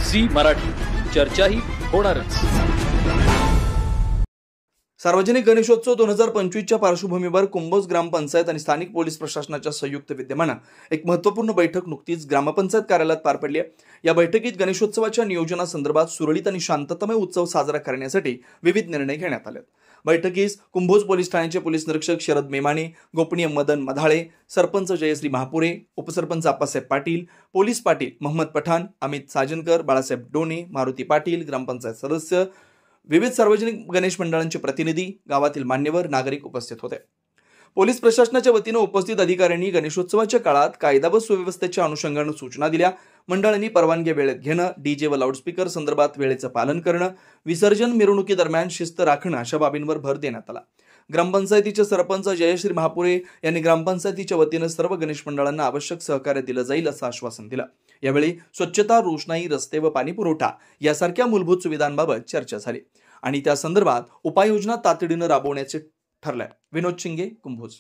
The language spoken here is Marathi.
झी मराठी, चर्चाही होणारच। सार्वजनिक गणेशोत्सव 2025च्या पार्श्वभूमीवर कुंभोज ग्रामपंचायत आणि स्थानिक पोलीस प्रशासनाच्या संयुक्त विद्यमाने एक महत्त्वपूर्ण बैठक नुकतीच ग्रामपंचायत कार्यालयात पार पडली आहे। या बैठकीत गणेशोत्सवाच्या नियोजनासंदर्भात सुरळीत आणि शांततामय उत्सव साजरा करण्यासाठी विविध निर्णय घेण्यात आले। बैठकीस कुंभोज पोलीस ठाण्याचे पोलीस निरीक्षक शरद मेमाने, गोपनीय मदन मधाळे, सरपंच जयश्री महापुरे, उपसरपंच आप्पासाहेब पाटील, पोलीस पाटील मोहम्मद पठाण, अमित साजनकर, बाळासाहेब डोणे, मारुती पाटील, ग्रामपंचायत सदस्य, विविध सार्वजनिक गणेश मंडळांचे प्रतिनिधी, गावातील मान्यवर, नागरिक उपस्थित होते। पोलीस प्रशासनाच्या वतीने उपस्थित अधिकाऱ्यांनी गणेशोत्सवाच्या काळात कायदा व सुव्यवस्थेच्या अनुषंगाने सूचना दिल्या। मंडळांनी परवानगी वेळेत घेणं, डीजे व लाऊडस्पीकर संदर्भात वेळेचं पालन करणं, विसर्जन मिरवणुकीदरम्यान शिस्त राखणं अशा बाबींवर भर देण्यात आला। ग्रामपंचायतीचे सरपंच जयश्री महापुरे यांनी ग्रामपंचायतीच्या वतीने सर्व गणेश मंडळांना आवश्यक सहकार्य दिलं जाईल असं आश्वासन दिलं। यावेळी स्वच्छता, रोषणाई, रस्ते व पाणी पुरवठा यासारख्या मूलभूत सुविधांबाबत चर्चा झाली आणि त्या संदर्भात उपाययोजना तातडीने राबवण्याचे ठरले। विनोद शिंगे, कुंभोज।